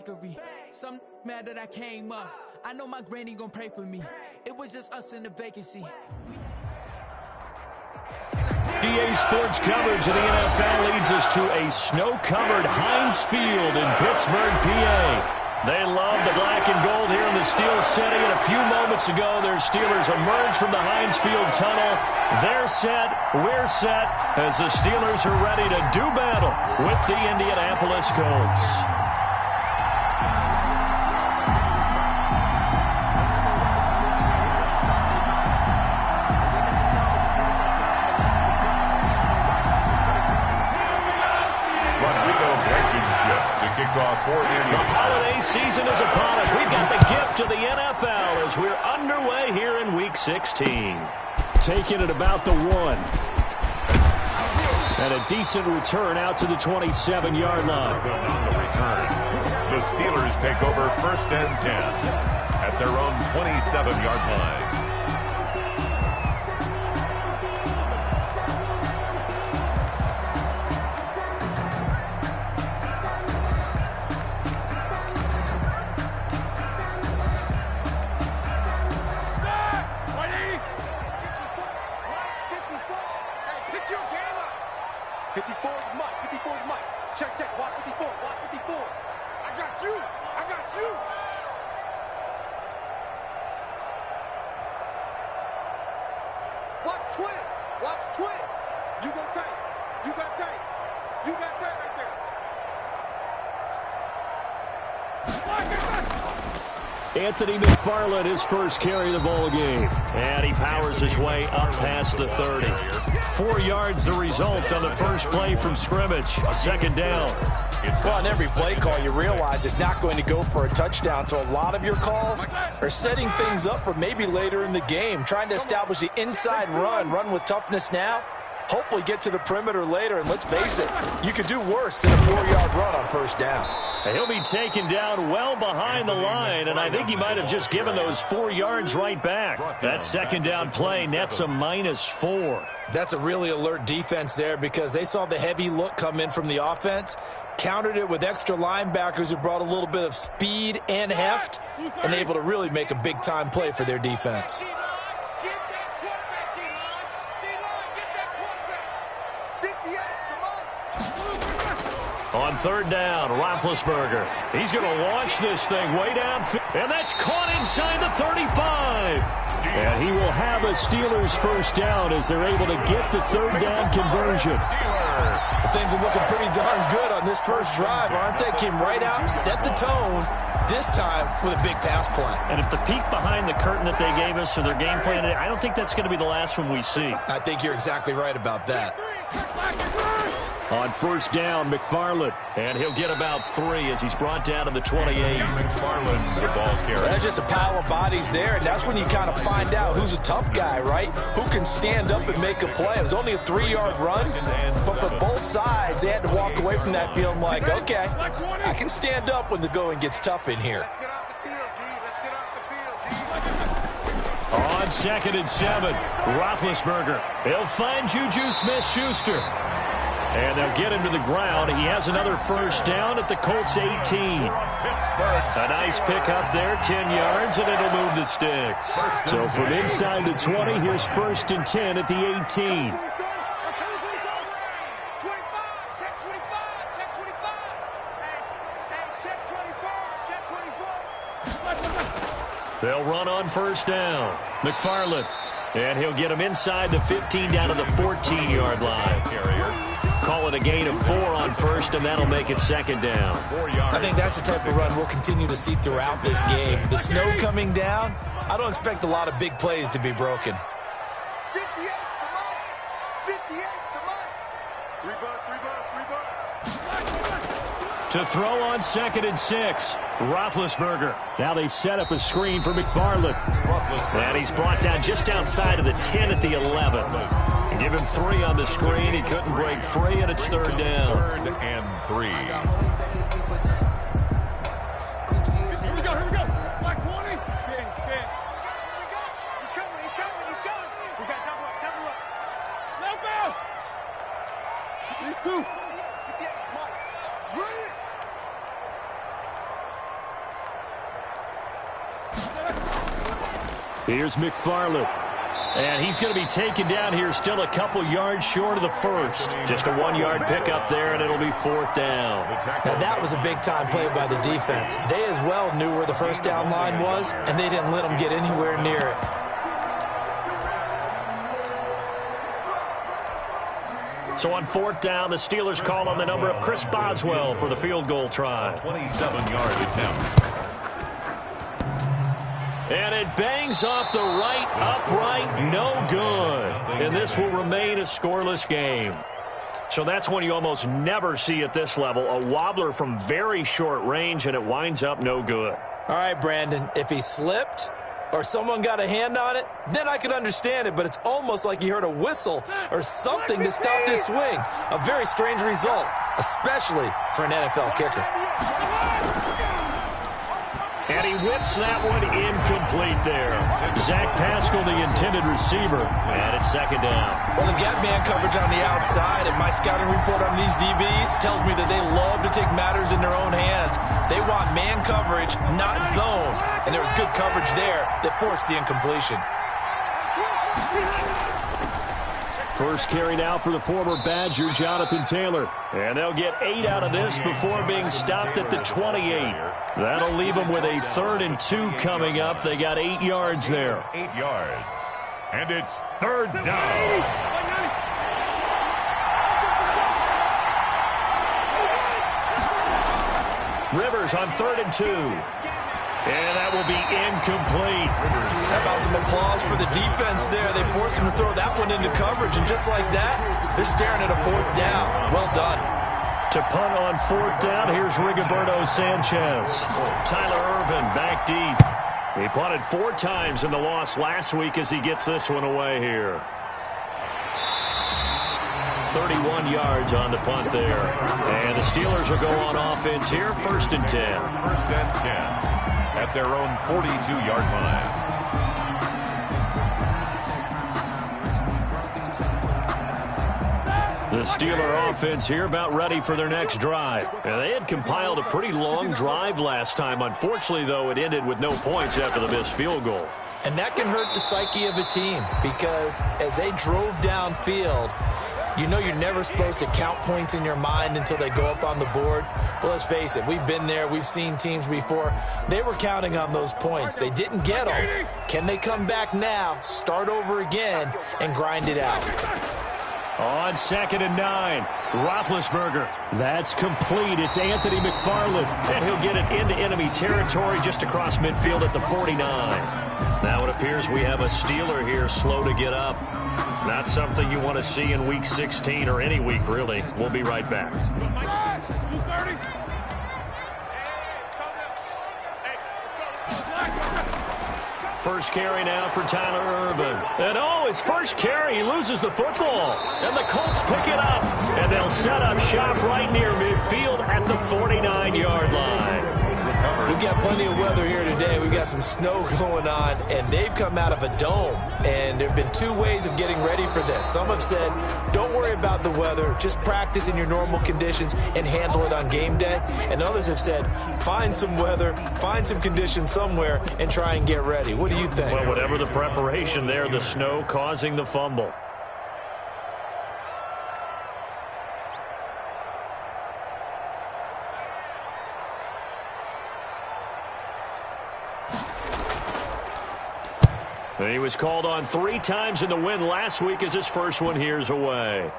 bakery. Some mad that I came up. I know my granny gon' pray for me. It was just us in the vacancy. DA Sports coverage of the NFL leads us to a snow-covered Heinz Field in Pittsburgh, PA. They love the black and gold here in the Steel City, and a few moments ago, their Steelers emerged from the Heinz Field tunnel. They're set, we're set, as the Steelers are ready to do battle with the Indianapolis Colts. The holiday season is upon us. We've got the gift of the NFL as we're underway here in Week 16. Taking it about the 1. And a decent return out to the 27-yard line. On the return, the Steelers take over 1st and 10 at their own 27-yard line. Anthony McFarland, his first carry of the ball game. And he powers his way up past the 30. 4 yards the result on the first play from scrimmage. A second down. Well, on every play call, you realize it's not going to go for a touchdown. So a lot of your calls are setting things up for maybe later in the game, trying to establish the inside run with toughness now. Hopefully get to the perimeter later, and let's face it, you could do worse than a 4-yard run on first down. He'll be taken down well behind the line, and I think he might have just given those 4 yards right back. That second down play nets a -4. That's a really alert defense there because they saw the heavy look come in from the offense, countered it with extra linebackers who brought a little bit of speed and heft, and able to really make a big-time play for their defense. On third down, Roethlisberger. He's going to launch this thing way down. And that's caught inside the 35. And he will have a Steelers first down as they're able to get the third down conversion. Things are looking pretty darn good on this first drive, aren't they? Came right out, set the tone, this time with a big pass play. And if the peek behind the curtain that they gave us or their game plan today, I don't think that's going to be the last one we see. I think you're exactly right about that. On first down, McFarland. And he'll get about 3 as he's brought down to the 28. McFarland, the ball carrier. There's just a pile of bodies there, and that's when you kind of find out who's a tough guy, right? Who can stand up and make a play. It was only a 3-yard run, but for both sides, they had to walk away from that feeling like, okay, I can stand up when the going gets tough in here. On 2nd and 7, Roethlisberger. He'll find Juju Smith-Schuster. And they'll get him to the ground. He has another first down at the Colts 18. A nice pick up there, 10 yards, and it'll move the sticks. So from inside the 20, here's 1st and 10 at the 18. They'll run on first down. McFarland. And he'll get him inside the 15 down to the 14-yard line. Call it a gain of 4 on first, and that'll make it second down. I think that's the type of run we'll continue to see throughout this game. The snow coming down, I don't expect a lot of big plays to be broken. To throw on 2nd and 6, Roethlisberger. Now they set up a screen for McFarland. And he's brought down just outside of the 10 at the 11. And give him 3 on the screen. He couldn't break free, and it's third down. 3rd and 3. Here we go. Black 20. He's coming. We got double up. Left out. These 2. Here's McFarland. And he's going to be taken down here, still a couple yards short of the first. Just a 1-yard pickup there, and it'll be 4th down. Now, that was a big-time play by the defense. They as well knew where the first down line was, and they didn't let them get anywhere near it. So on 4th down, the Steelers call on the number of Chris Boswell for the field goal try. 27-yard attempt. And it bangs off the right upright, no good. And this will remain a scoreless game. So that's one you almost never see at this level. A wobbler from very short range, and it winds up no good. All right, Brandon, if he slipped or someone got a hand on it, then I could understand it, but it's almost like you heard a whistle or something that stopped his swing. A very strange result, especially for an NFL kicker. And he whips that one incomplete there. Zach Pascal, the intended receiver, and it's 2nd down. Well, they've got man coverage on the outside, and my scouting report on these DBs tells me that they love to take matters in their own hands. They want man coverage, not zone, and there was good coverage there that forced the incompletion. First carry now for the former Badger, Jonathan Taylor. And they'll get 8 out of this before being stopped at the 28. That'll leave them with a 3rd and 2 coming up. They got 8 yards there. 8 yards. And it's 3rd down. Rivers on 3rd and 2. And that will be incomplete. How about some applause for the defense there? They forced him to throw that one into coverage, and just like that, they're staring at a 4th down. Well done. To punt on 4th down, here's Rigoberto Sanchez. Tyler Irvin back deep. He punted 4 times in the loss last week as he gets this one away here. 31 yards on the punt there. And the Steelers will go on offense here, 1st and 10. 1st and 10 at their own 42-yard line. The Steeler offense here about ready for their next drive. And they had compiled a pretty long drive last time. Unfortunately, though, it ended with no points after the missed field goal. And that can hurt the psyche of a team because as they drove downfield, you know you're never supposed to count points in your mind until they go up on the board. But let's face it, we've been there. We've seen teams before. They were counting on those points. They didn't get them. Can they come back now, start over again, and grind it out? On 2nd and 9, Roethlisberger. That's complete. It's Anthony McFarland. And he'll get it into enemy territory just across midfield at the 49. Now it appears we have a Steeler here slow to get up. Not something you want to see in Week 16 or any week, really. We'll be right back. First carry now for Tyler Irvin. And his first carry, he loses the football. And the Colts pick it up. And they'll set up shop right near midfield at the 49-yard line. We've got plenty of weather here today. We've got some snow going on, and they've come out of a dome. And there have been 2 ways of getting ready for this. Some have said, don't worry about the weather. Just practice in your normal conditions and handle it on game day. And others have said, find some weather, find some conditions somewhere, and try and get ready. What do you think? Well, whatever the preparation there, the snow causing the fumble. He was called on 3 times in the win last week as his first one here's away.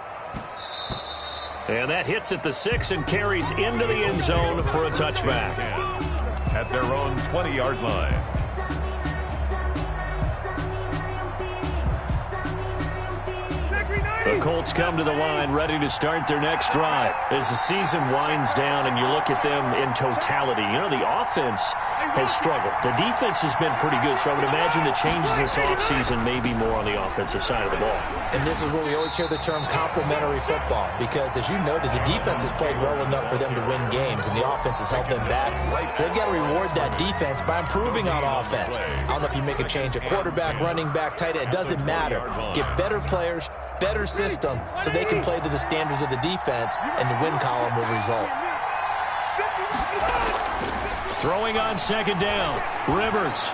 And that hits at the 6 and carries into the end zone for a touchback. At their own 20-yard line. The Colts come to the line ready to start their next drive. As the season winds down and you look at them in totality, you know, the offense has struggled. The defense has been pretty good, so I would imagine the changes this offseason may be more on the offensive side of the ball. And this is where we always hear the term complementary football because, as you noted, the defense has played well enough for them to win games, and the offense has held them back. So they've got to reward that defense by improving on offense. I don't know if you make a change at quarterback, running back, tight end. It doesn't matter. Get better players, better system, so they can play to the standards of the defense, and the win column will result. Throwing on 2nd down, Rivers.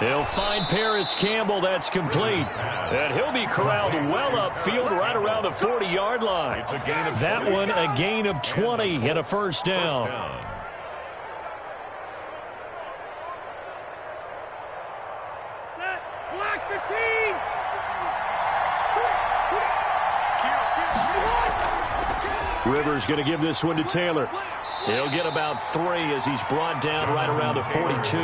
He'll find Paris Campbell. That's complete. And he'll be corralled well upfield right around the 40-yard line. It's a gain of that 20. one a gain of 20 and a first down. Black 15. Rivers going to give this one to Taylor. He'll get about 3 as he's brought down right around the 42.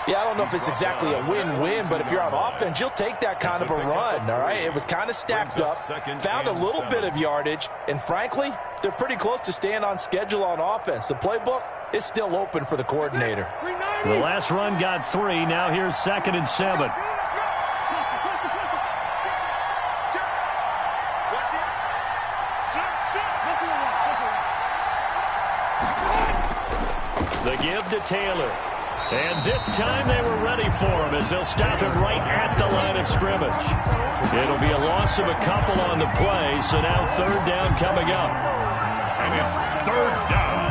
Yeah, I don't know if it's exactly a win-win, but if you're on offense, you'll take that kind of a run, all right? It was kind of stacked up, found a little bit of yardage, and frankly, they're pretty close to staying on schedule on offense. The playbook is still open for the coordinator. The last run got 3. Now here's 2nd and 7. The give to Taylor. And this time they were ready for him as they'll stop him right at the line of scrimmage. It'll be a loss of a couple on the play, so now 3rd down coming up. And it's 3rd down.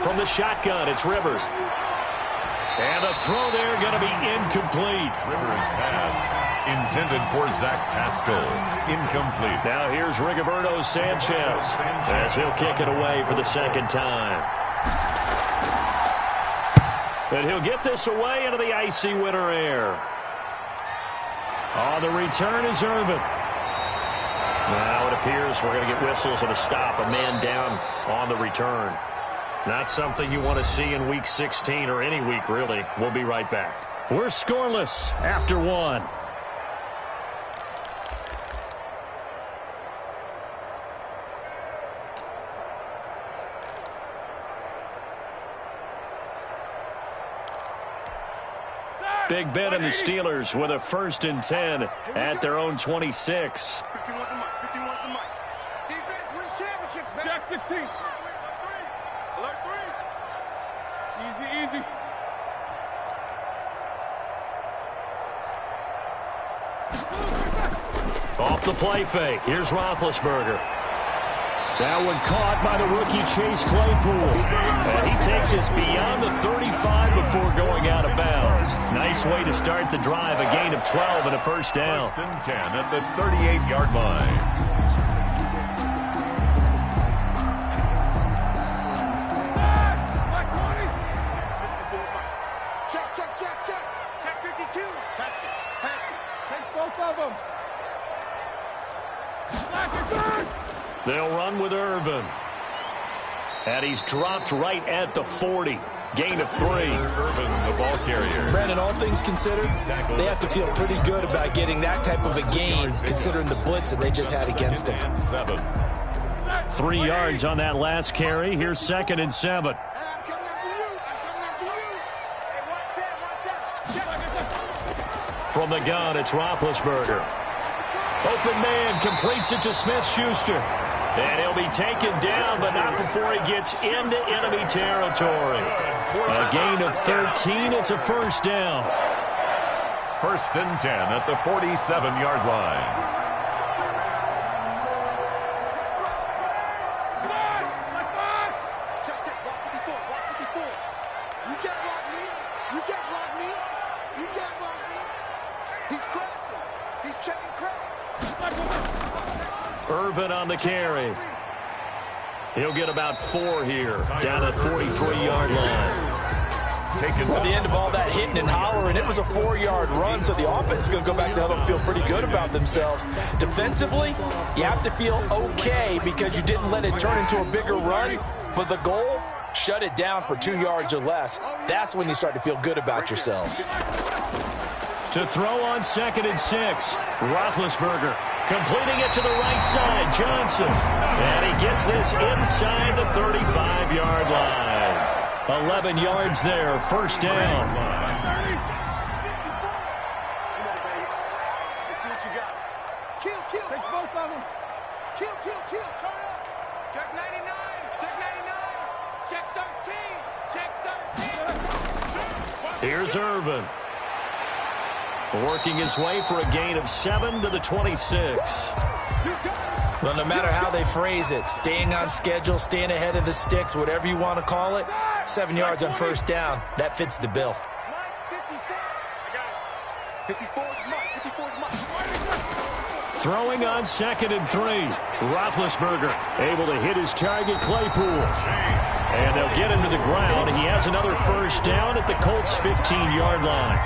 From the shotgun, it's Rivers. And the throw there going to be incomplete. Rivers' pass intended for Zach Pascal. Incomplete. Now here's Rigoberto Sanchez as he'll kick it away for the 2nd time. And he'll get this away into the icy winter air. On the return is Irvin. Now it appears we're going to get whistles and a stop. A man down on the return. Not something you want to see in Week 16 or any week, really. We'll be right back. We're scoreless after 1. Big Ben and the Steelers with a 1st and 10 at their own 26. 51 to Mike. 51 to Mike. Defense wins championships, man. Jack 15. Alert 3. Easy, easy. Off the play fake. Here's Roethlisberger. That one caught by the rookie Chase Claypool. And he takes us beyond the 35 before going out of bounds. Nice way to start the drive. A gain of 12 and a 1st down. 1st and 10 at the 38-yard line. They'll run with Irvin. And he's dropped right at the 40. Gain of 3. Irvin, the ball carrier. Brandon, all things considered, they have to feel pretty good about getting that type of a gain, considering the blitz that they just had against them. 3 yards on that last carry. Here's 2nd and 7. From the gun, it's Roethlisberger. Open man completes it to Smith-Schuster. And he'll be taken down, but not before he gets into enemy territory. A gain of 13. It's a 1st down. 1st and 10 at the 47-yard line. Irvin on the carry. He'll get about 4 here, down at 43-yard line. At the end of all that hitting and hollering, it was a 4-yard run, so the offense is going to go back to huddle and feel pretty good about themselves. Defensively, you have to feel okay because you didn't let it turn into a bigger run, but the goal, shut it down for 2 yards or less. That's when you start to feel good about yourselves. To throw on 2nd and 6, Roethlisberger. Completing it to the right side, Johnson. And he gets this inside the 35-yard line. 11 yards there, 1st down. Let's see what you got. Kill. Take both of them. Kill. Turn up. Check 99. Check 99. Check 13. Check 13. Here's Irvin. Working his way for a gain of 7 to the 26. Well, no matter how they phrase it, staying on schedule, staying ahead of the sticks, whatever you want to call it, 7 yards on first down, that fits the bill. Throwing on 2nd and 3. Roethlisberger able to hit his target, Claypool. And they'll get him to the ground. He has another first down at the Colts' 15-yard line.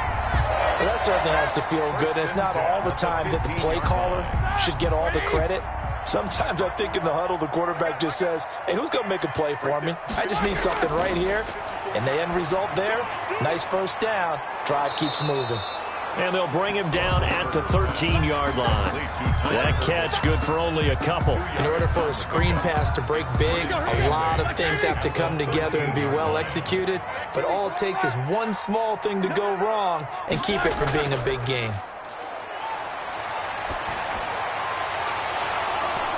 Well, that certainly has to feel good. It's not all the time that the play caller should get all the credit. Sometimes I think in the huddle, the quarterback just says, hey, who's going to make a play for me? I just need something right here. And the end result there, nice first down. Drive keeps moving. And they'll bring him down at the 13-yard line. That catch good for only a couple. In order for a screen pass to break big, a lot of things have to come together and be well executed. But all it takes is one small thing to go wrong and keep it from being a big game.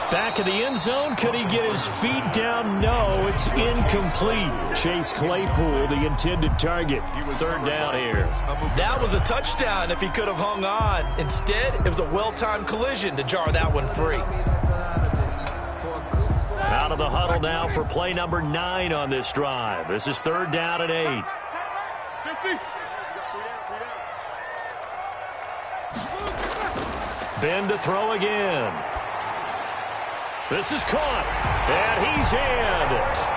Back in the end zone, could he get his feet down? No, it's incomplete. Chase Claypool, the intended target. 3rd down here. That was a touchdown if he could have hung on. Instead, it was a well-timed collision to jar that one free. Out of the huddle now for play number 9 on this drive. This is 3rd down and 8. Ben to throw again. This is caught, and he's in.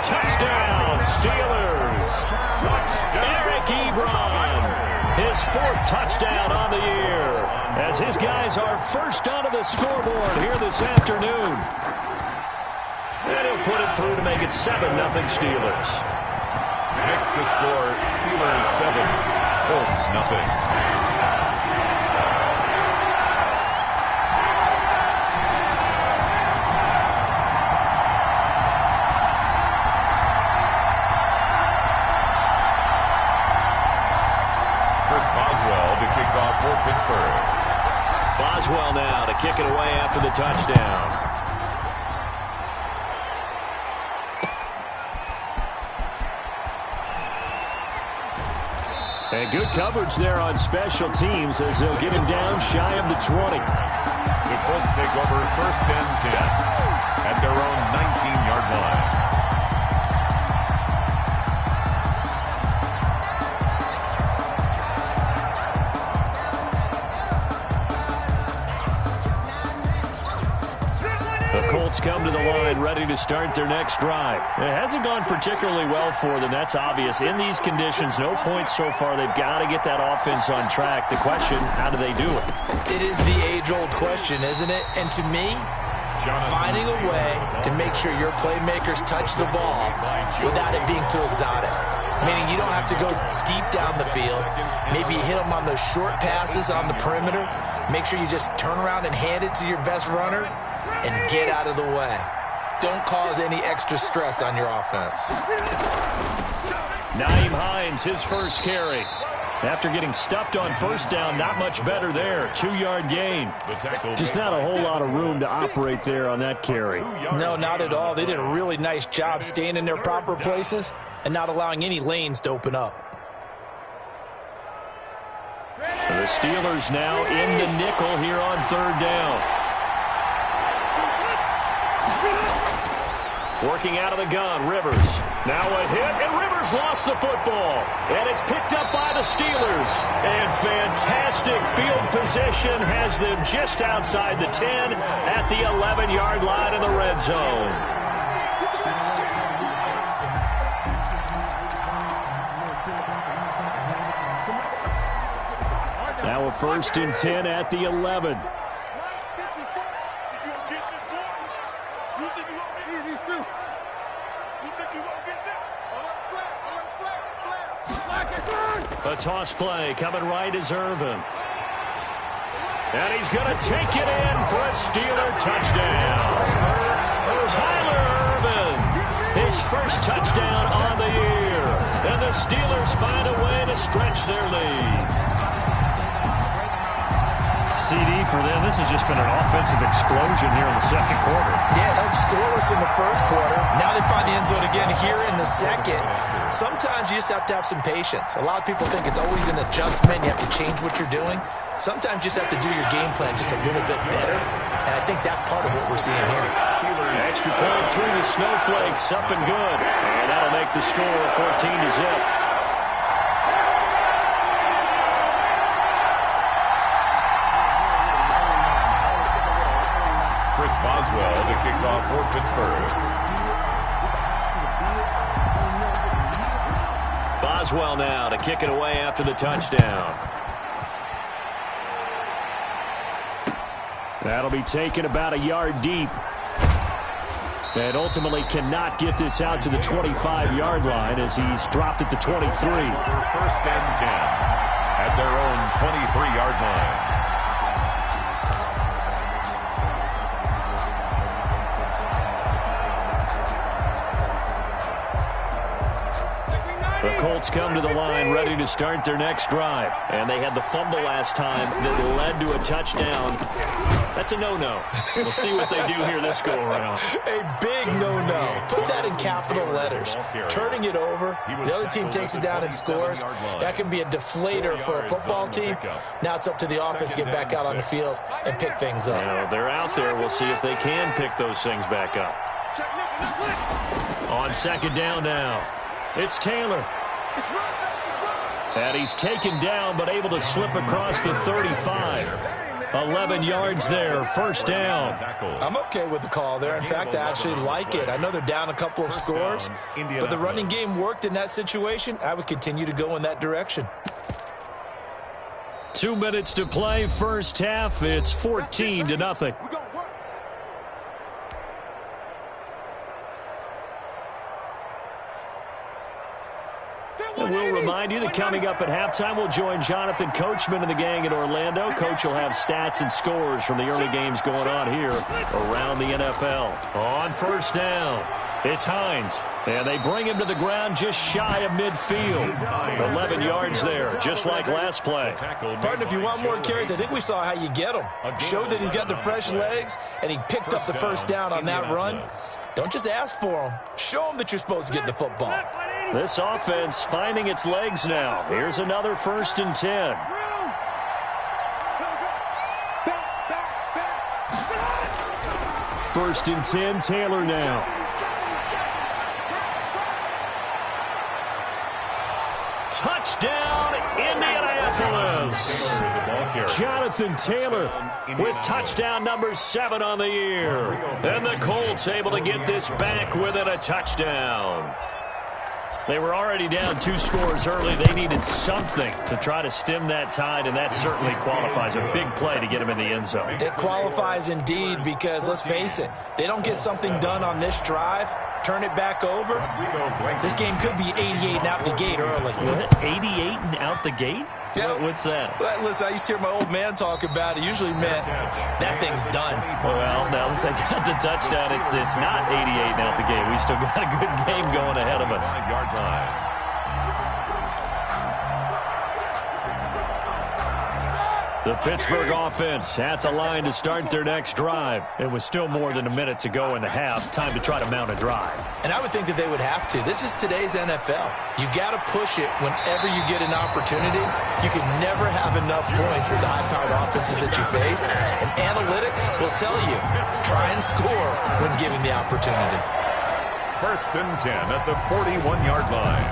Touchdown, Steelers. Eric Ebron, his 4th touchdown on the year, as his guys are first onto the scoreboard here this afternoon. And he'll put it through to make it 7-0 Steelers. Next to score, Steelers 7, Colts nothing. For Pittsburgh. Boswell now to kick it away after the touchdown. And good coverage there on special teams as they'll get him down shy of the 20. The Colts take over 1st and 10 at their own 19-yard line. Come to the line ready to start their next drive. It hasn't gone particularly well for them. That's obvious. In these conditions, no points so far. They've got to get that offense on track. The question, how do they do it? It is the age-old question, isn't it? And to me, finding a way to make sure your playmakers touch the ball without it being too exotic. Meaning you don't have to go deep down the field. Maybe you hit them on those short passes on the perimeter. Make sure you just turn around and hand it to your best runner and get out of the way. Don't cause any extra stress on your offense. Nyheim Hines, his first carry. After getting stuffed on first down, not much better there. 2-yard gain. Just not a whole lot of room to operate there on that carry. No, not at all. They did a really nice job staying in their proper places and not allowing any lanes to open up. The Steelers now in the nickel here on 3rd down. Working out of the gun, Rivers. Now a hit, and Rivers lost the football. And it's picked up by the Steelers. And fantastic field position has them just outside the 10 at the 11-yard line in the red zone. Now a 1st and 10 at the 11. A toss play coming right is Irvin. And he's going to take it in for a Steeler touchdown. Tyler Irvin, his first touchdown on the year. And the Steelers find a way to stretch their lead. CD for them. This has just been an offensive explosion here in the 2nd quarter. Yeah, held scoreless in the 1st quarter. Now they find the end zone again here in the 2nd. Sometimes you just have to have some patience. A lot of people think it's always an adjustment. You have to change what you're doing. Sometimes you just have to do your game plan just a little bit better, and I think that's part of what we're seeing here. Extra point through the snowflakes, up and good. And that'll make the score 14-0. Chris Boswell to kick off for Pittsburgh. Boswell now to kick it away after the touchdown. That'll be taken about a yard deep. And ultimately cannot get this out to the 25-yard line as he's dropped at the 23. First and 10 at their own 23-yard line. The Colts come to the line ready to start their next drive. And they had the fumble last time that led to a touchdown. That's a no-no. We'll see what they do here this go-around. A big no-no. Put that in capital letters. Turning it over, the other team takes it down and scores. That can be a deflator for a football team. Now it's up to the offense to get back out on the field and pick things up. Well, they're out there. We'll see if they can pick those things back up. On second down now, it's Taylor. And he's taken down but able to slip across the 35. 11 yards there, first down. I'm okay with the call there. In fact, I actually like it. I know they're down a couple of scores, but the running game worked in that situation. I would continue to go in that direction. 2 minutes to play, first half. It's 14-0. And we'll remind you that coming up at halftime, we'll join Jonathan Coachman and the gang in Orlando. Coach will have stats and scores from the early games going on here around the NFL. On first down, it's Hines. And they bring him to the ground just shy of midfield. 11 yards there, just like last play. Pardon, if you want more carries, I think we saw how you get him. Showed that he's got the fresh legs, and he picked up the first down on that run. Don't just ask for him. Show him that you're supposed to get the football. This offense finding its legs now. Here's another 1st and 10. First and 10, Taylor now. Touchdown, Indianapolis. Jonathan Taylor with touchdown number 7 on the year. And the Colts able to get this back within a touchdown. They were already down 2 scores early. They needed something to try to stem that tide, and that certainly qualifies. A big play to get them in the end zone. It qualifies indeed because, let's face it, they don't get something done on this drive, turn it back over, this game could be 88 and out the gate early. What? 88 and out the gate? Yeah. What's that? Well, listen, I used to hear my old man talk about it. Usually meant that thing's done. Well, now that they got the touchdown, it's not 88 and out the gate. We still got a good game going ahead of us. 5-yard line. The Pittsburgh offense at the line to start their next drive. It was still more than a minute to go in the half. Time to try to mount a drive. And I would think that they would have to. This is today's NFL. You got to push it whenever you get an opportunity. You can never have enough points with the high-powered offenses that you face. And analytics will tell you, try and score when given the opportunity. 1st and 10 at the 41-yard line.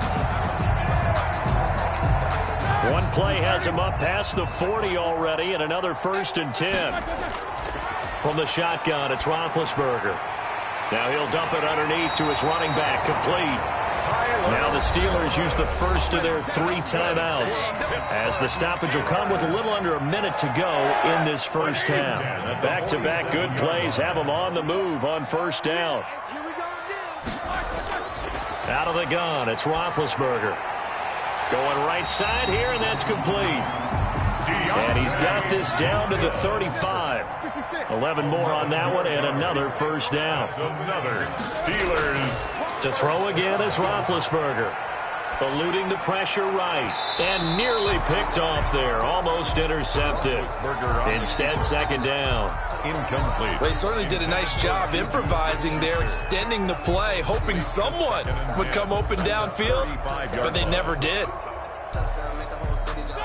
One play has him up past the 40 already, and another 1st and 10. From the shotgun, it's Roethlisberger. Now he'll dump it underneath to his running back, complete. Now the Steelers use the first of their 3 timeouts, as the stoppage will come with a little under a minute to go in this first half. Back-to-back good plays have them on the move on first down. Out of the gun, it's Roethlisberger. Going right side here, and that's complete. And he's got this down to the 35. 11 more on that one, and another first down. Another Steelers. To throw again is Roethlisberger. Eluding the pressure right. And nearly picked off there. Almost intercepted. Instead, second down. Incomplete. They certainly did a nice job improvising there, extending the play, hoping someone would come open downfield, but they never did.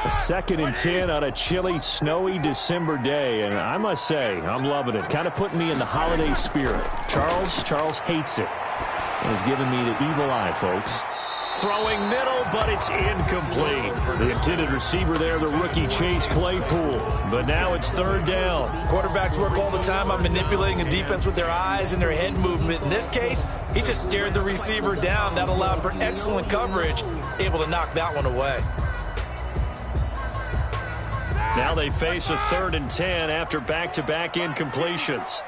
A 2nd and 10 on a chilly, snowy December day, and I must say, I'm loving it. Kind of putting me in the holiday spirit. Charles hates it. And he's giving me the evil eye, folks. Throwing middle, but it's incomplete. The intended receiver there, the rookie Chase Claypool. But now it's 3rd down. Quarterbacks work all the time on manipulating a defense with their eyes and their head movement. In this case, he just stared the receiver down. That allowed for excellent coverage, able to knock that one away. Now they face a 3rd and 10 after back-to-back incompletions.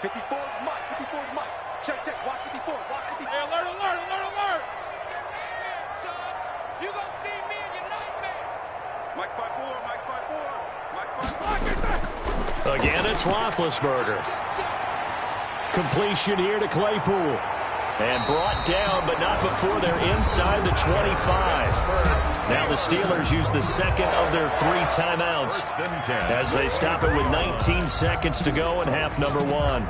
54 is Mike. 54 is Mike. Check. Watch 54. Watch 54. Hey, alert. You gonna see me in your nightmares. Mike's 5'4. Mike's 5'4. Again, it's Roethlisberger. Completion here to Claypool. And brought down, but not before they're inside the 25. Now the Steelers use the 2nd of their 3 timeouts as they stop it with 19 seconds to go in half number 1.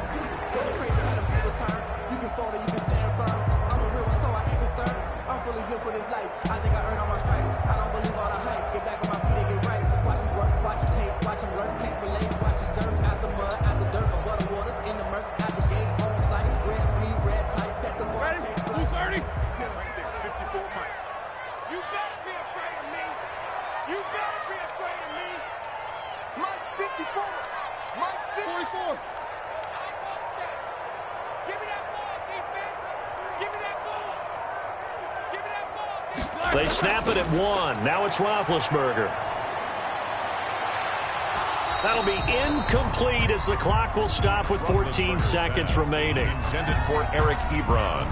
They snap it at 1. Now it's Roethlisberger. That'll be incomplete as the clock will stop with 14 seconds remaining. Intended for Eric Ebron.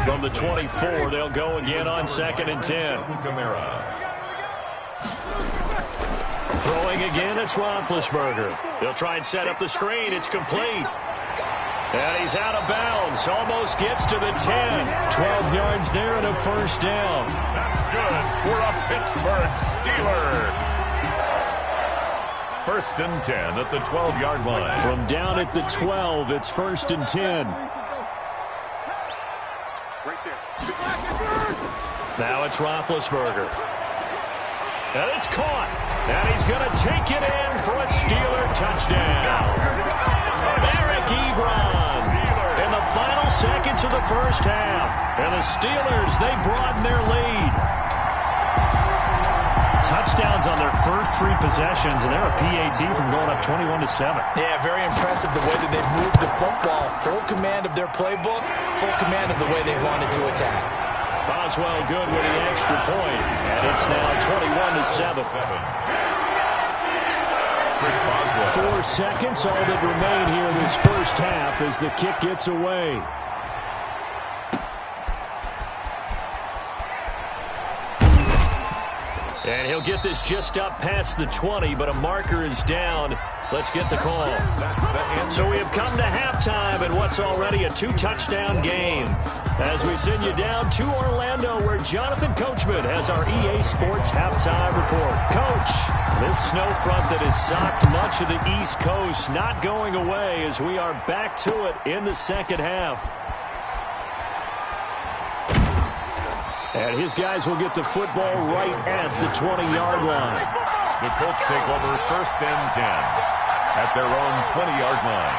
From the 24, they'll go again on 2nd and 10. Throwing again, it's Roethlisberger. They'll try and set up the screen. It's complete. And he's out of bounds. Almost gets to the 10. 12 yards there and a 1st down. That's good for a Pittsburgh Steeler. 1st and 10 at the 12-yard line. From down at the 12, it's 1st and 10. Right there. Now it's Roethlisberger. And it's caught. And he's going to take it in for a Steeler touchdown. Eric Ebron in the final seconds of the 1st half. And the Steelers, they broaden their lead. Touchdowns on their first 3 possessions, and they're a PAT from going up 21-7. Yeah, very impressive the way that they've moved the football. Full command of their playbook, full command of the way they wanted to attack. Boswell good with the extra point, and it's now 21-7. Chris Boswell. 4 seconds, all that remain here this 1st half as the kick gets away. And he'll get this just up past the 20, but a marker is down. Let's get the call. So we have come to halftime in what's already a 2-touchdown game. As we send you down to Orlando, where Jonathan Coachman has our EA Sports halftime report. Coach, this snow front that has socked much of the East Coast not going away as we are back to it in the 2nd half. And his guys will get the football right at the 20-yard line. The Colts take over 1st and 10 at their own 20-yard line.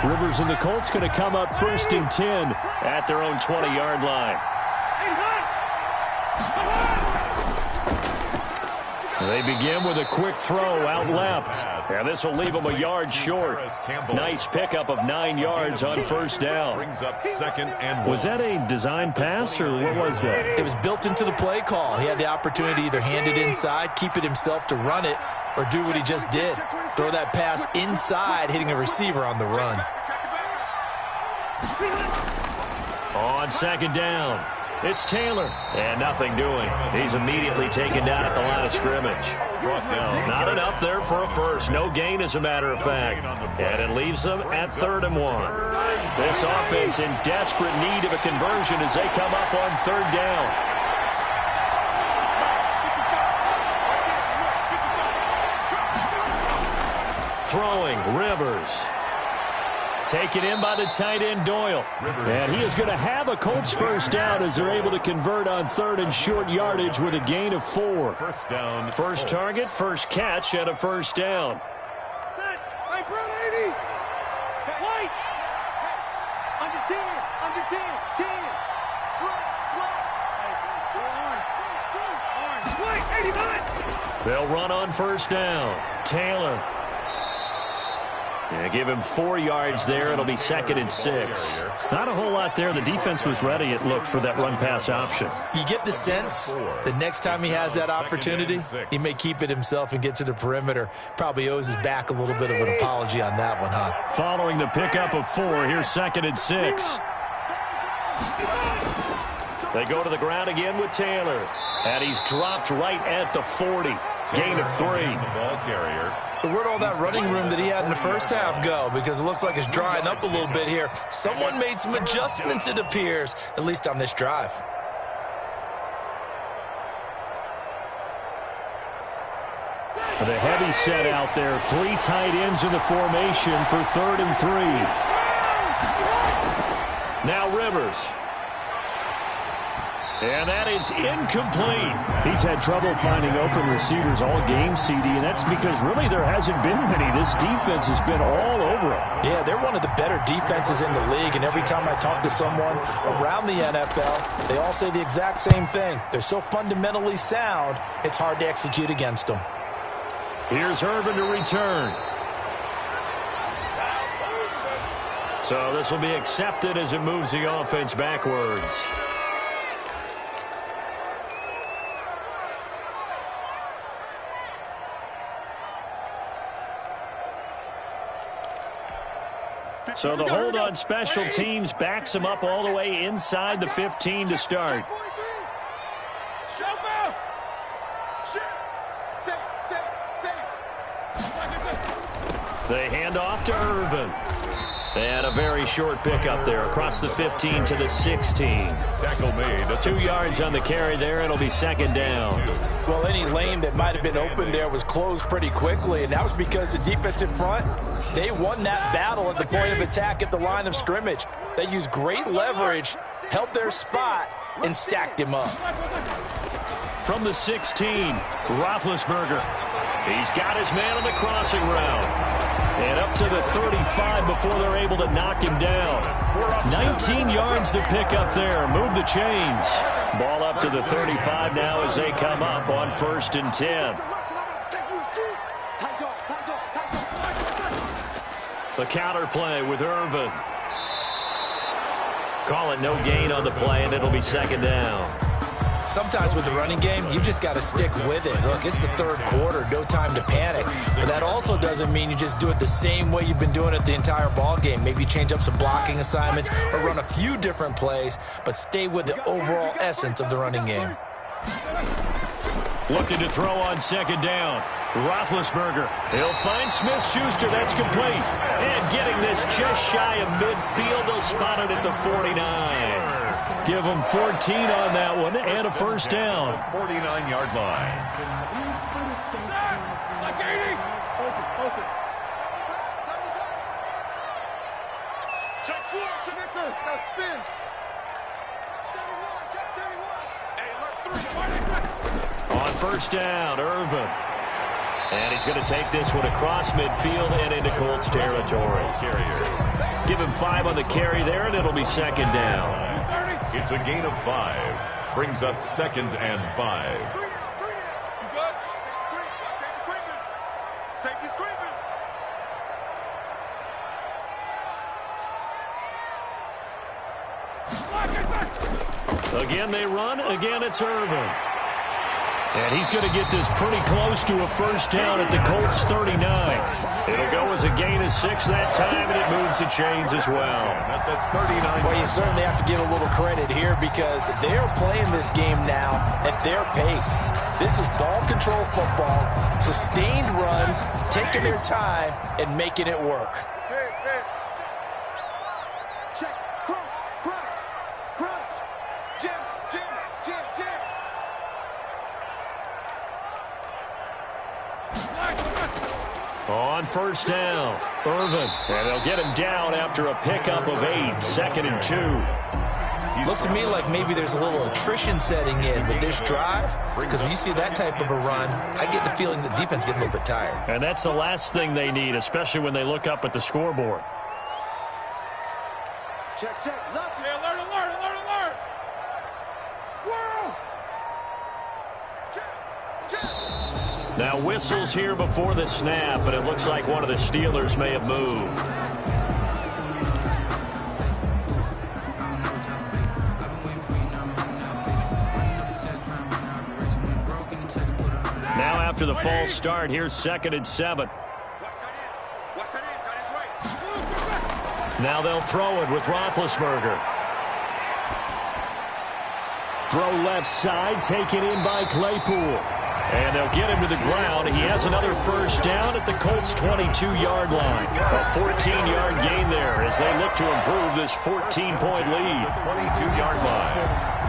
Rivers and the Colts going to come up 1st and 10 at their own 20-yard line. They begin with a quick throw out left. And this will leave them a yard short. Nice pickup of 9 yards on 1st down. Brings up 2nd and 1. Was that a design pass, or what was that? It was built into the play call. He had the opportunity to either hand it inside, keep it himself to run it, or do what he just did. Throw that pass inside, hitting a receiver on the run. On 2nd down, it's Taylor. And nothing doing. He's immediately taken down at the line of scrimmage. Not enough there for a first. No gain, as a matter of fact. And it leaves them at 3rd and 1. This offense in desperate need of a conversion as they come up on 3rd down. Throwing, Rivers. Taken in by the tight end, Doyle. And he is going to have a Colts first down as they're able to convert on 3rd and short yardage with a gain of 4. First down. First target, first catch, and a first down. Hey, bro, 80. White. Under 10. Under 10. 10. Slap. Orange. White, 89. They'll run on first down. Taylor. Yeah, give him 4 yards there. It'll be 2nd and 6. Not a whole lot there. The defense was ready, it looked, for that run-pass option. You get the sense that next time he has that opportunity, he may keep it himself and get to the perimeter. Probably owes his back a little bit of an apology on that one, huh? Following the pickup of 4, here's 2nd and 6. They go to the ground again with Taylor. And he's dropped right at the 40. Gain of 3. Ball carrier. So where'd all that running room that he had in the first half go? Because it looks like it's drying up a little bit here. Someone made some adjustments, it appears, at least on this drive. The heavy set out there. 3 tight ends in the formation for 3rd and 3. Now Rivers. And that is incomplete. He's had trouble finding open receivers all game, CD, and that's because really there hasn't been many. This defense has been all over him. Yeah, they're one of the better defenses in the league, and every time I talk to someone around the NFL, they all say the exact same thing. They're so fundamentally sound, it's hard to execute against them. Here's Irvin to return. So this will be accepted as it moves the offense backwards. So the hold on special teams backs him up all the way inside the 15 to start. They hand off to Irvin. And a very short pickup there across the 15 to the 16. Tackle made. 2 yards on the carry there. It'll be 2nd down. Well, any lane that might have been open there was closed pretty quickly, and that was because the defensive front, they won that battle at the point of attack at the line of scrimmage. They used great leverage, held their spot, and stacked him up. From the 16, Roethlisberger. He's got his man on the crossing route. And up to the 35 before they're able to knock him down. 19 yards to pick up there. Move the chains. Ball up to the 35 now as they come up on 1st and 10. The counter play with Irvin. Call it no gain on the play, and it'll be 2nd down. Sometimes with the running game, you just got to stick with it. Look, it's the 3rd quarter, no time to panic. But that also doesn't mean you just do it the same way you've been doing it the entire ball game. Maybe change up some blocking assignments or run a few different plays, but stay with the overall essence of the running game. Looking to throw on 2nd down. Roethlisberger. He'll find Smith-Schuster. That's complete. And getting this just shy of midfield. They'll spot it at the 49. Give them 14 on that one and a first down. 49-yard line. Check 4, check it. Now spin. On first down, Irvin. And he's going to take this one across midfield and into Colts territory. Give him 5 on the carry there, and it'll be 2nd down. It's a gain of 5. Brings up 2nd and 5. Safety's creeping. Again they run. Again it's Irvin. And he's going to get this pretty close to a first down at the Colts 39. It'll go as a gain of 6 that time, and it moves the chains as well. At the 39. Well, you certainly have to give a little credit here because they're playing this game now at their pace. This is ball control football, sustained runs, taking their time, and making it work. Check. Crunch. Jim. On first down, Irvin. And they'll get him down after a pickup of 8, 2nd and 2. Looks to me like maybe there's a little attrition setting in with this drive, because when you see that type of a run, I get the feeling the defense getting a little bit tired. And that's the last thing they need, especially when they look up at the scoreboard. Check, check. Look. Hey, alert, alert, alert, alert. Whoa. Check, check. Now whistles here before the snap, but it looks like one of the Steelers may have moved. Now after the false start, here's 2nd and 7. Now they'll throw it with Roethlisberger. Throw left side, taken in by Claypool. And they'll get him to the ground. He has another first down at the Colts' 22-yard line. A 14-yard gain there as they look to improve this 14-point lead. 22-yard line.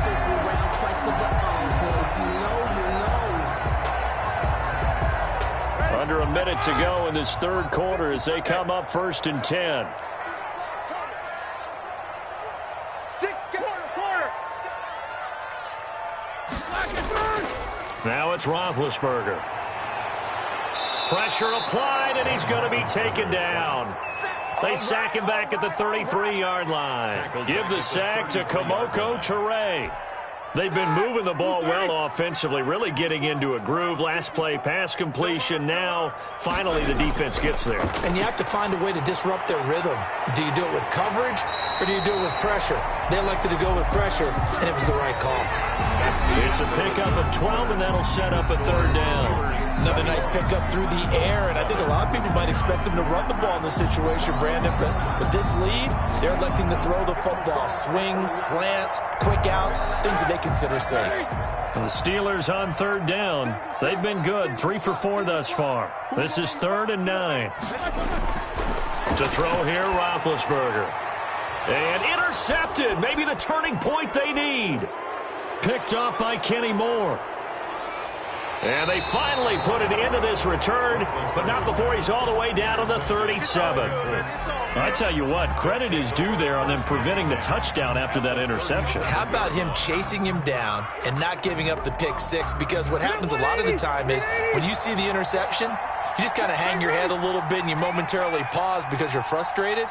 Under a minute to go in this third quarter as they come up 1st and 10. Now it's Roethlisberger. Pressure applied, and he's going to be taken down. They sack him back at the 33-yard line. Give the sack to Komoko Toure. They've been moving the ball well offensively, really getting into a groove. Last play, pass completion. Now, finally, the defense gets there. And you have to find a way to disrupt their rhythm. Do you do it with coverage, or do you do it with pressure? They elected to go with pressure, and it was the right call. It's a pickup of 12, and that'll set up a 3rd down. Another nice pickup through the air, and I think a lot of people might expect them to run the ball in this situation, Brandon, but with this lead, they're electing to throw the football. Swings, slants, quick outs, things that they consider safe. And the Steelers on 3rd down. They've been good, 3 for 4 thus far. This is 3rd and 9. To throw here, Roethlisberger. And intercepted, maybe the turning point they need. Picked up by Kenny Moore. And they finally put an end to this return, but not before he's all the way down to the 37. I tell you what, credit is due there on them preventing the touchdown after that interception. How about him chasing him down and not giving up the pick six? Because what happens a lot of the time is when you see the interception, you just kind of hang your head a little bit and you momentarily pause because you're frustrated.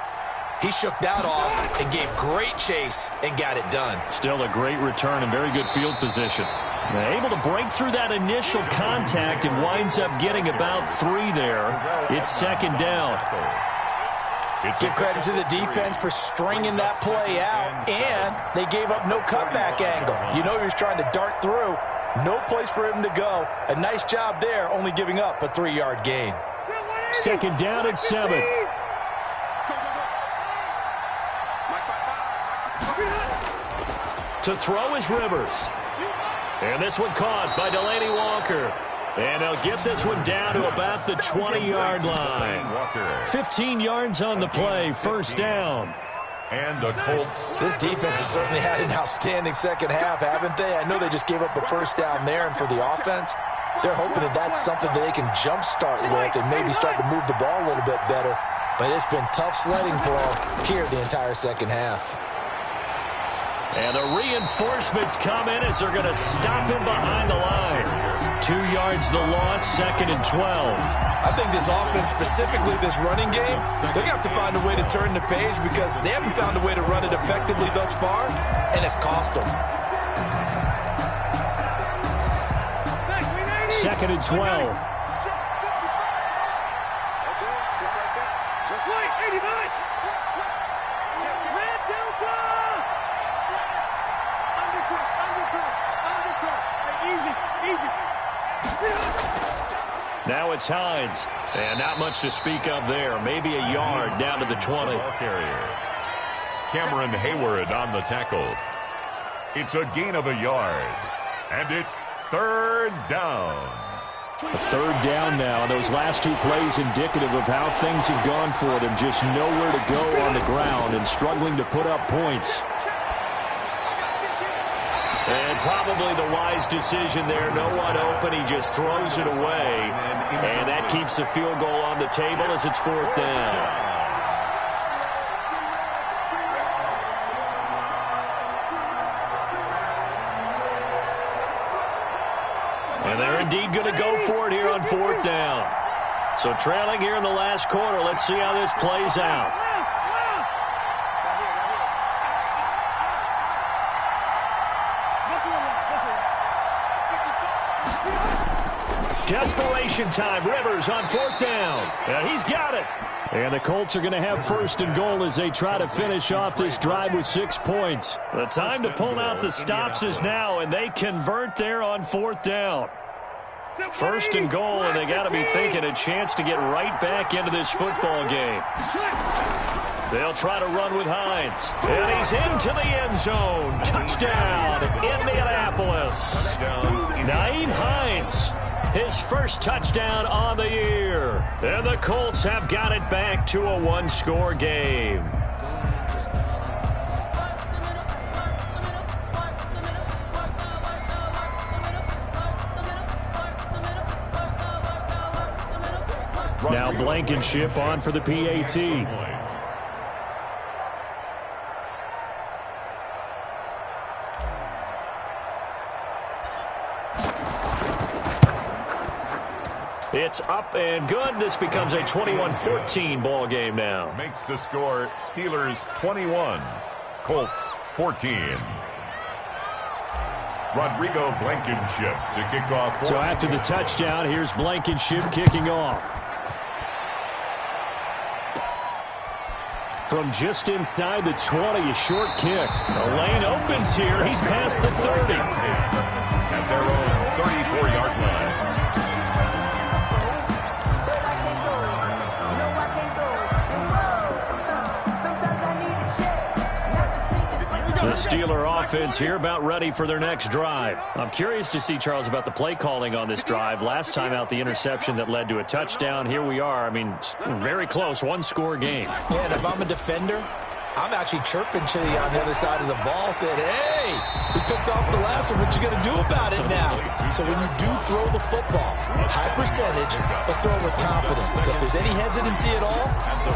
He shook that off and gave great chase and got it done. Still a great return and very good field position. They're able to break through that initial contact and winds up getting about 3 there. It's 2nd down. Give credit to the defense for stringing that play out, and they gave up no cutback angle. You know he was trying to dart through. No place for him to go. A nice job there, only giving up a 3-yard gain. 2nd down at 7. To throw is Rivers. And this one caught by Delaney Walker. And they'll get this one down to about the 20-yard line. 15 yards on the play, 1st down. And the Colts. This defense has certainly had an outstanding second half, haven't they? I know they just gave up a 1st down there, and for the offense, they're hoping that that's something that they can jumpstart with and maybe start to move the ball a little bit better. But it's been tough sledding for them here the entire second half. And the reinforcements come in as they're going to stop him behind the line. 2 yards the loss, 2nd and 12. I think this offense, specifically this running game, they're going to have to find a way to turn the page because they haven't found a way to run it effectively thus far, and it's cost them. 2nd and 12. Now it's Hines, and not much to speak of there. Maybe a yard down to the 20. Cameron Hayward on the tackle. It's a gain of a yard, and it's 3rd down. A 3rd down now. Those last 2 plays indicative of how things have gone for them. Just nowhere to go on the ground and struggling to put up points. And probably the wise decision there. No one open. He just throws it away. And that keeps the field goal on the table as it's 4th down. And they're indeed going to go for it here on 4th down. So trailing here in the last quarter. Let's see how this plays out. Desperation time. Rivers on 4th down. And he's got it. And the Colts are going to have 1st and goal as they try to finish off this drive with 6 points. The time to pull out the stops is now, and they convert there on 4th down. 1st and goal, and they got to be thinking a chance to get right back into this football game. They'll try to run with Hines. And he's into the end zone. Touchdown, Indianapolis. Nyheim Hines, his first touchdown on the year. And the Colts have got it back to a one-score game. Now Blankenship on for the PAT. It's up and good. This becomes a 21-14 ball game now. Makes the score Steelers 21, Colts 14. Rodrigo Blankenship to kick off. So after the touchdown, here's Blankenship kicking off. From just inside the 20, a short kick. The lane opens here. He's past the 30. At their own 34-yard line. The Steeler offense here about ready for their next drive. I'm curious to see, Charles, about the play calling on this drive. Last time out, the interception that led to a touchdown. Here we are. I mean, very close, one-score game. Yeah, and if I'm a defender, I'm actually chirping to you on the other side of the ball, saying, hey, we picked off the last one. What you going to do about it now? So when you do throw the football, high percentage, but throw it with confidence. Because if there's any hesitancy at all,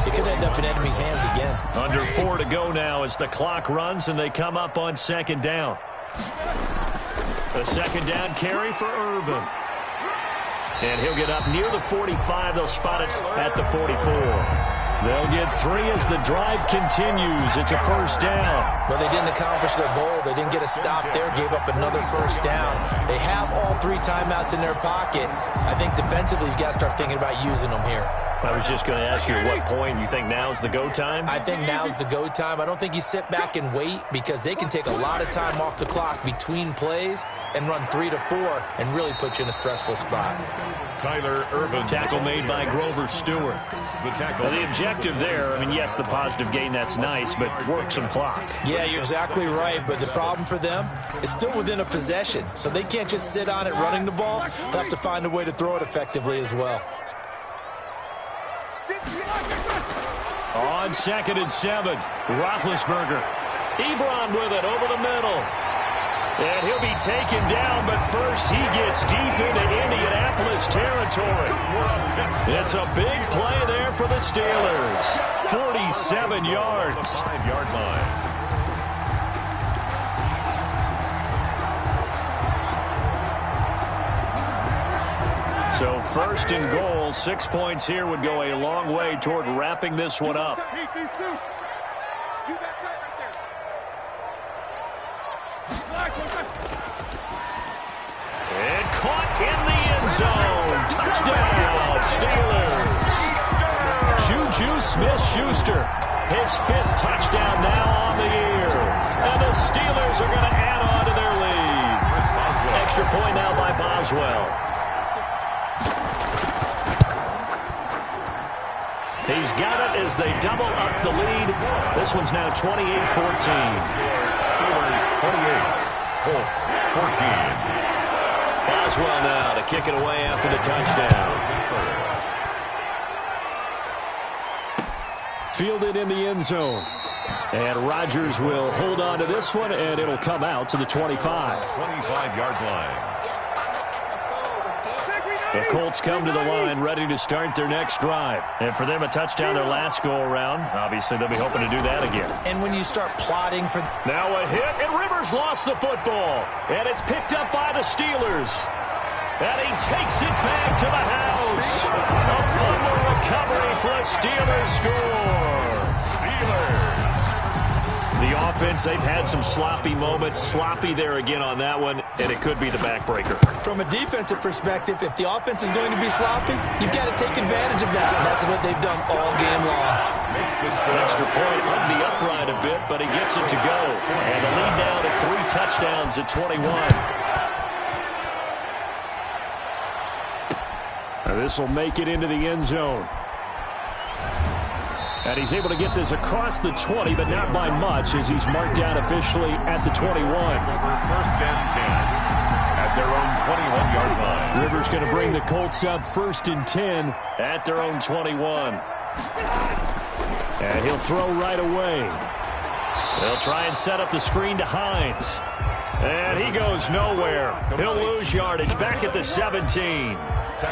it could end up in enemy's hands again. Under 4 to go now as the clock runs and they come up on 2nd down. A 2nd down carry for Irvin. And he'll get up near the 45. They'll spot it at the 44. They'll get 3 as the drive continues. It's a 1st down. Well, they didn't accomplish their goal. They didn't get a stop there, gave up another 1st down. They have all 3 timeouts in their pocket. I think defensively, you got to start thinking about using them here. I was just going to ask you at what point you think now's the go time? I think now's the go time. I don't think you sit back and wait because they can take a lot of time off the clock between plays and run 3 to 4 and really put you in a stressful spot. Tyler Irvin. Tackle made by Grover Stewart. The objective there, I mean, yes, the positive gain, that's nice, but work some clock. Yeah, you're exactly right, but the problem for them is still within a possession, so they can't just sit on it running the ball. They'll have to find a way to throw it effectively as well. On 2nd and 7, Roethlisberger. Ebron with it over the middle. And he'll be taken down, but first he gets deep into Indianapolis territory. It's a big play there for the Steelers. 47 yards. 5-yard line. So 1st and goal, 6 points here would go a long way toward wrapping this one up. And caught in the end zone. Touchdown, Steelers. Juju Smith-Schuster, his 5th touchdown now on the year. And the Steelers are going to add on to their lead. Extra point now by Boswell. He's got it as they double up the lead. This one's now 28-14. Steelers 28, Colts 14. Boswell now to kick it away after the touchdown. Fielded in the end zone. And Rodgers will hold on to this one, and it'll come out to the 25. 25-yard line. The Colts come to the line ready to start their next drive. And for them, a touchdown their last go-around. Obviously, they'll be hoping to do that again. And when you start plotting for... Now a hit, and Rivers lost the football. And it's picked up by the Steelers. And he takes it back to the house. A fumble recovery for a Steelers score. Steelers. The offense, they've had some sloppy moments. Sloppy there again on that one, and it could be the backbreaker. From a defensive perspective, if the offense is going to be sloppy, you've got to take advantage of that. And that's what they've done all game long. Extra point hugged the upright a bit, but he gets it to go. And the lead now to 3 touchdowns at 21. Now this will make it into the end zone. And he's able to get this across the 20, but not by much, as he's marked down officially at the 21. First and 10 at their own 21-yard line. Rivers going to bring the Colts up first and 10 at their own 21. And he'll throw right away. They'll try and set up the screen to Hines. And he goes nowhere. He'll lose yardage back at the 17.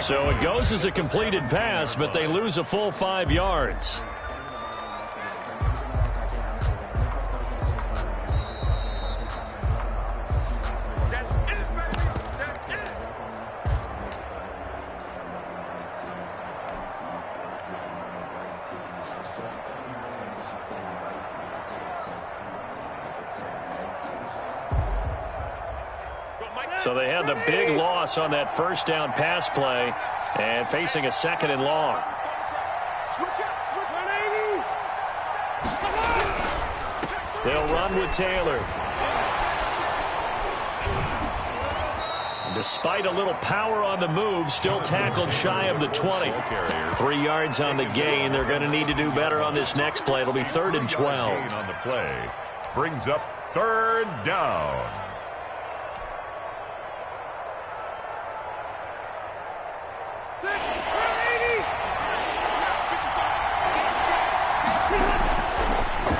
So it goes as a completed pass, but they lose a full 5 yards. So they had the big loss on that first down pass play and facing a second and long. They'll run with Taylor. Despite a little power on the move, still tackled shy of the 20. 3 yards on the gain. They're going to need to do better on this next play. It'll be 3rd and 12. On the play brings up 3rd down.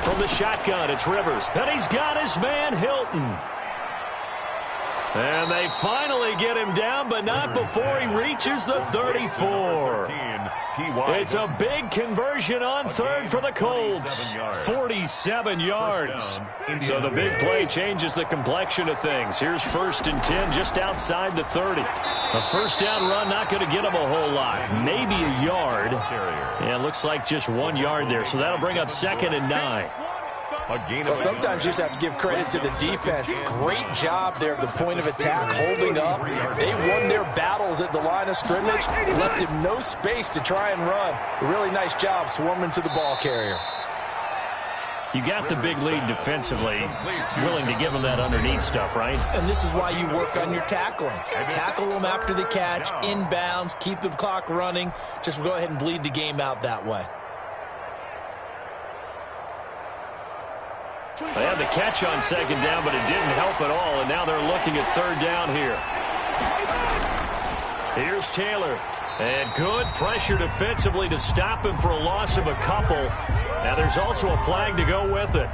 From the shotgun, it's Rivers. And he's got his man, Hilton. And they finally get him down, but not before he reaches the 34. It's a big conversion on 3rd for the Colts. 47 yards. So the big play changes the complexion of things. Here's 1st and 10 just outside the 30. A first down run not going to get him a whole lot. Maybe a yard. Yeah, it looks like just 1 yard there. So that'll bring up 2nd and 9. Well, sometimes you just have to give credit to the defense. Great job there at the point of attack, holding up. They won their battles at the line of scrimmage, left him no space to try and run. A really nice job swarming to the ball carrier. You got the big lead defensively, willing to give them that underneath stuff, right? And this is why you work on your tackling. Tackle them after the catch, inbounds, keep the clock running. Just go ahead and bleed the game out that way. They had the catch on 2nd down, but it didn't help at all, and now they're looking at 3rd down here. Here's Taylor, and good pressure defensively to stop him for a loss of a couple. Now there's also a flag to go with it.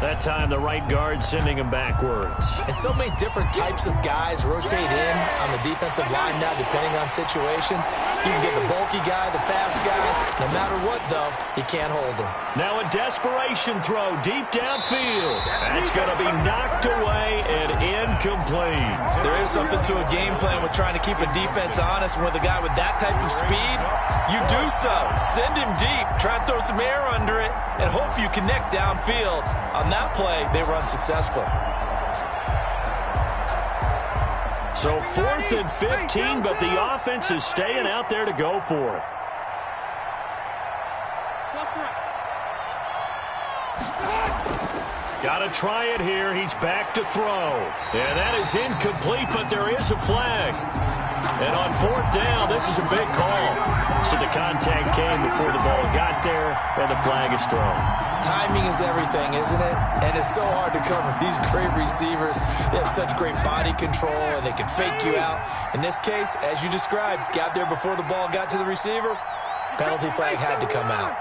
That time the right guard sending him backwards. And so many different types of guys rotate in on the defensive line now depending on situations. You can get the bulky guy, the fast guy. No matter what, though, you can't hold him. Now a desperation throw deep downfield. That's going to be knocked away and incomplete. There is something to a game plan with trying to keep a defense honest. With a guy with that type of speed, you do so. Send him deep. Try and throw some air under it and hope you connect downfield. On that play, they were unsuccessful. So 4th and 15, but the offense is staying out there to go for it. Got to try it here. He's back to throw. And that is incomplete, but there is a flag. And on 4th down, this is a big call. So the contact came before the ball got there, and the flag is thrown. Timing is everything, isn't it? And it's so hard to cover these great receivers. They have such great body control, and they can fake you out. In this case, as you described, got there before the ball got to the receiver. Penalty flag had to come out.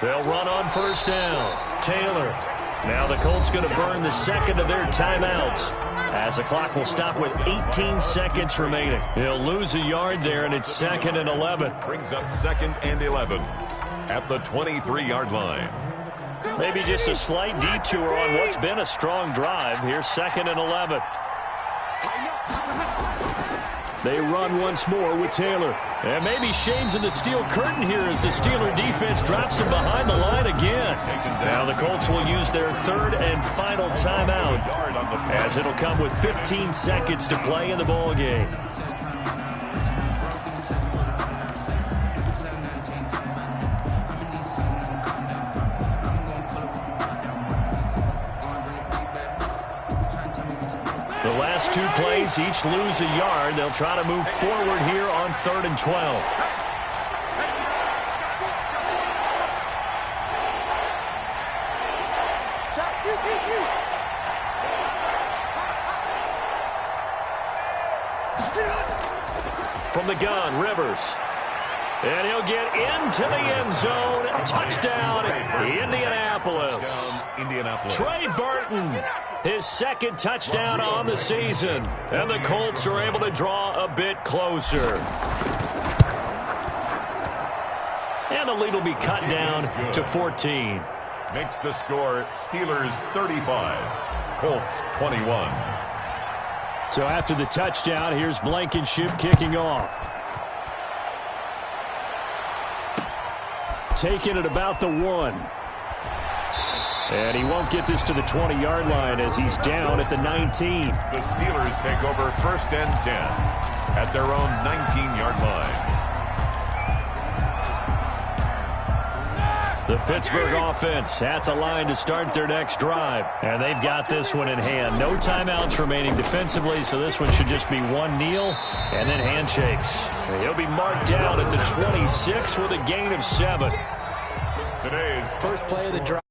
They'll run on first down. Taylor. Now the Colts going to burn the second of their timeouts as the clock will stop with 18 seconds remaining. He'll lose a yard there, and it's 2nd and 11. Brings up 2nd and 11 at the 23-yard line. Maybe just a slight detour on what's been a strong drive. Here's 2nd and 11. They run once more with Taylor. And maybe shades of the steel curtain here as the Steeler defense drops him behind the line again. Now the Colts will use their 3rd and final timeout as it'll come with 15 seconds to play in the ball game. The last 2 plays, each lose a yard. They'll try to move forward here on 3rd and 12. From the gun, Rivers. And he'll get into the end zone. Touchdown, Indianapolis. Trey Burton, his 2nd touchdown on the season. And the Colts are able to draw a bit closer. And the lead will be cut down to 14. Makes the score Steelers 35, Colts 21. So after the touchdown, here's Blankenship kicking off. Taking it about the 1. And he won't get this to the 20-yard line as he's down at the 19. The Steelers take over 1st and 10 at their own 19-yard line. The Pittsburgh offense at the line to start their next drive. And they've got this one in hand. No timeouts remaining defensively, so this one should just be one kneel and then handshakes. And he'll be marked down at the 26 with a gain of 7. Today's first play of the drive.